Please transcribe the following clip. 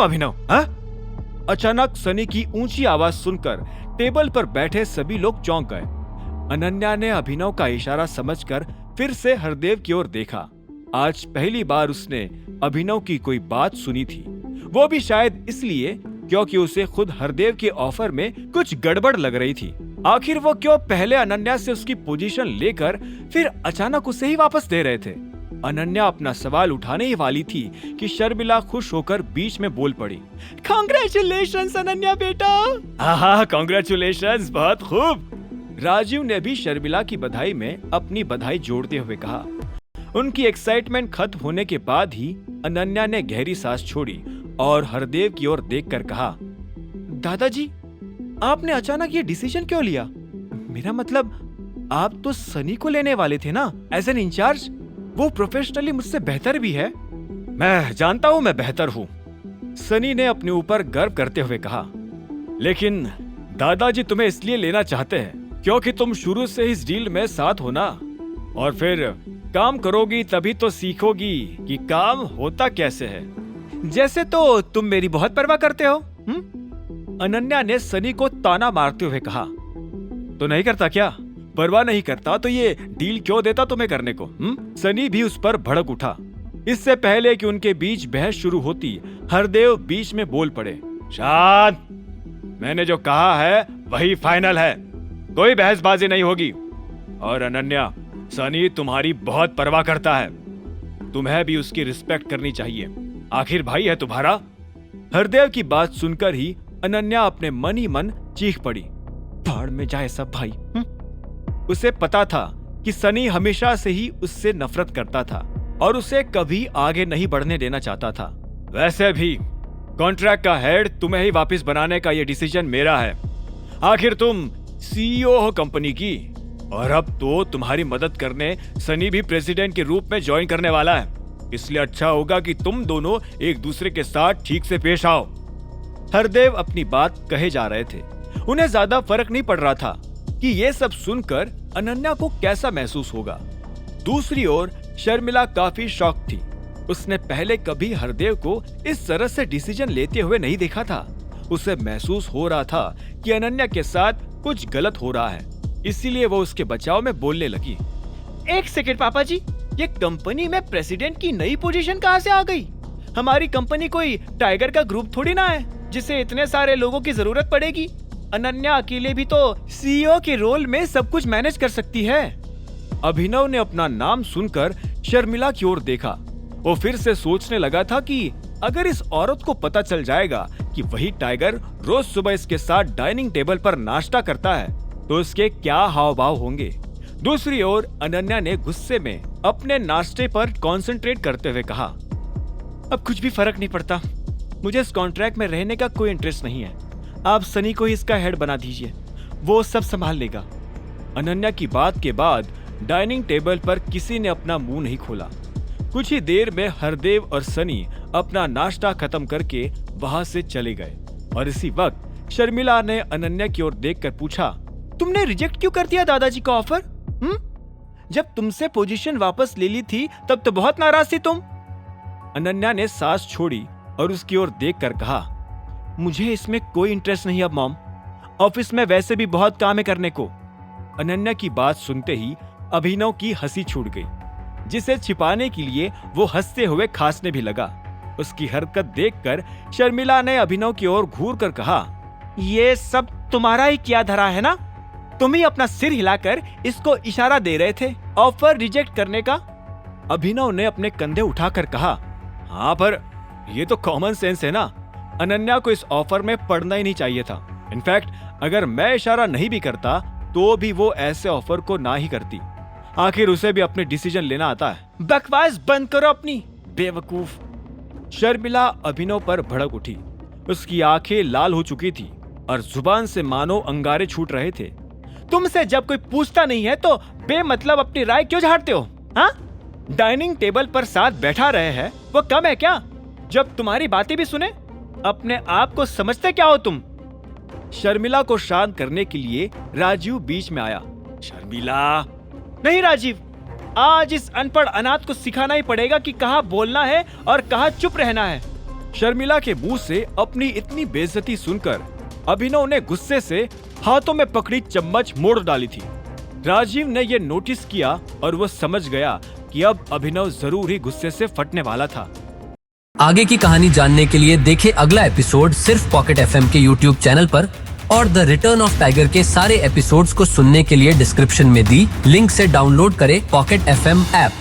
अभिनव? हाँ? अचानक सनी की ऊंची आवाज सुनकर टेबल पर बैठे सभी लोग चौंक गए। अनन्या ने अभिनव का इशारा समझकर फिर से हरदेव की ओर देखा। आज पहली बार उसने अभिनव की कोई बात सुनी थी, वो भी शायद इसलिए क्योंकि उसे खुद हरदेव के ऑफर में कुछ गड़बड़ लग रही थी। आखिर वो क्यों पहले अनन्या से उसकी पोजीशन लेकर फिर अचानक उसे ही वापस दे रहे थे? अनन्या अपना सवाल उठाने ही वाली थी कि शर्मिला खुश होकर बीच में बोल पड़ी। कांग्रेचुलेशंस अनन्या बेटा। हाँ, कांग्रेचुलेशंस, बहुत खूब। राजीव ने भी शर्मिला की बधाई में अपनी बधाई जोड़ते हुए कहा। उनकी एक्साइटमेंट खत्म होने के बाद ही अनन्या ने गहरी सांस छोड़ी और हरदेव की ओर देखकर कहा, दादाजी, आपने अचानक ये डिसीजन क्यों लिया? मेरा मतलब, आप तो सनी को लेने वाले थे ना एज एन इंचार्ज। वो प्रोफेशनली मुझसे बेहतर भी है। मैं जानता हूँ मैं बेहतर हूँ, सनी ने अपने ऊपर गर्व करते हुए कहा, लेकिन दादाजी तुम्हें इसलिए लेना चाहते हैं क्योंकि तुम शुरू से इस डील में साथ हो ना, और फिर काम करोगी तभी तो सीखोगी कि काम होता कैसे है। जैसे तो तुम मेरी बहुत परवाह करते हो। अनन्या ने सनी को ताना मारते हुए कहा। तो नहीं करता क्या? परवाह नहीं करता तो ये डील क्यों देता तुम्हें करने को? सनी भी उस पर भड़क उठा। इससे पहले कि उनके बीच बहस शुरू होती, हरदेव बीच में बोल पड़े। शांत, मैंने जो कहा है वही फाइनल है, कोई बहसबाजी नहीं होगी। और अनन्या, सनी तुम्हारी बहुत परवाह करता है, तुम्हें भी उसकी रिस्पेक्ट करनी चाहिए, आखिर भाई है तुम्हारा। हरदेव की बात सुनकर ही अनन्या अपने मन ही मन चीख पड़ी। भाड़ में जाए सब भाई। उसे पता था कि सनी हमेशा से ही उससे नफरत करता था और उसे कभी आगे नहीं बढ़ने देना चाहता था। वैसे भी कॉन्ट्रैक्ट का हेड तुम्हें ही वापस बनाने का ये डिसीजन मेरा है। आखिर तुम सीईओ हो कंपनी की, और अब तो तुम्हारी मदद करने सनी भी प्रेसिडेंट के रूप में ज्वाइन करने वाला है, इसलिए अच्छा होगा कि तुम दोनों एक दूसरे के साथ ठीक से पेश आओ। हरदेव अपनी बात कहे जा रहे थे। उन्हें ज्यादा फर्क नहीं पड़ रहा था कि ये सब सुनकर अनन्या को कैसा महसूस होगा। दूसरी ओर शर्मिला काफी शॉक थी। उसने पहले कभी हरदेव को इस तरह से डिसीजन लेते हुए नहीं देखा था। उसे महसूस हो रहा था कि अनन्या के साथ कुछ गलत हो रहा है, इसीलिए वो उसके बचाव में बोलने लगी। एक सेकंड पापा जी, ये कंपनी में प्रेसिडेंट की नई पोजीशन कहाँ से आ गई? हमारी कंपनी कोई टाइगर का ग्रुप थोड़ी ना है जिसे इतने सारे लोगों की जरूरत पड़ेगी। अनन्या अकेले भी तो सीईओ के रोल में सब कुछ मैनेज कर सकती है। अभिनव ने अपना नाम सुनकर शर्मिला की ओर देखा। वो फिर से सोचने लगा था कि अगर इस औरत को पता चल जाएगा कि वही टाइगर रोज सुबह इसके साथ डाइनिंग टेबल पर नाश्ता करता है तो इसके क्या हाव भाव होंगे। दूसरी ओर अनन्या ने गुस्से में अपने नाश्ते पर कंसंट्रेट करते हुए कहा, अब कुछ भी फर्क नहीं पड़ता, मुझे इस कॉन्ट्रैक्ट में रहने का कोई इंटरेस्ट नहीं है। आप सनी को ही इसका हेड बना दीजिए, वो सब संभाल लेगा। अनन्या की बात के बाद डाइनिंग टेबल पर किसी ने अपना मुंह नहीं खोला। कुछ ही देर में हरदेव और सनी अपना नाश्ता खत्म करके वहां से चले गए और इसी वक्त शर्मिला ने अनन्या की ओर देखकर पूछा, तुमने रिजेक्ट क्यों कर दिया दादाजी का ऑफर? जब तुमसे पोजीशन वापस ले ली थी तब तो बहुत नाराज थी तुम। अनन्या ने सांस छोड़ी और उसकी ओर देखकर कहा, मुझे इसमें कोई इंटरेस्ट नहीं अब मॉम, ऑफिस में वैसे भी बहुत काम है करने को। अनन्या की बात सुनते ही अभिनव की हंसी छूट गई, जिसे छिपाने के लिए वो हंसते हुए खांसने भी लगा। उसकी हरकत देखकर शर्मिला ने अभिनव की ओर घूर कर कहा, ये सब तुम्हारा ही किया धरा है ना? तुम ही अपना सिर हिलाकर इसको इशारा दे रहे थे ऑफर रिजेक्ट करने का। अभिनव ने अपने कंधे उठाकर कहा, हाँ पर ये तो कॉमन सेंस है ना, अनन्या को इस ऑफर में पड़ना ही नहीं चाहिए था। इनफैक्ट अगर मैं इशारा नहीं भी करता तो भी वो ऐसे ऑफर को ना ही करती, आखिर उसे भी अपने डिसीजन लेना आता है। बकवास बंद करो अपनी, बेवकूफ। शर्मिला अभिनव पर भड़क उठी। उसकी आंखें लाल हो चुकी थी और जुबान से मानो अंगारे छूट रहे थे। तुमसे जब कोई पूछता नहीं है तो बेमतलब अपनी राय क्यों झाड़ते हो? हाँ, डाइनिंग टेबल पर साथ बैठा रहे हैं वो कम है क्या? जब तुम्हारी बातें भी सुने, अपने आप को समझते क्या हो तुम? शर्मिला को शांत करने के लिए राजीव बीच में आया। शर्मिला, नहीं राजीव, आज इस अनपढ़ अनाथ को सिखाना ही पड़ेगा कि कहाँ बोलना है और कहाँ चुप रहना है। शर्मिला के मुंह से अपनी इतनी बेइज्जती सुनकर अभिनव ने गुस्से से हाथों में पकड़ी चम्मच मोड़ डाली थी। राजीव ने यह नोटिस किया और वो समझ गया कि अब अभिनव जरूर ही गुस्से से फटने वाला था। आगे की कहानी जानने के लिए देखें अगला एपिसोड सिर्फ पॉकेट एफएम के यूट्यूब चैनल पर, और द रिटर्न ऑफ टाइगर के सारे एपिसोड्स को सुनने के लिए डिस्क्रिप्शन में दी लिंक से डाउनलोड करें पॉकेट एफएम ऐप।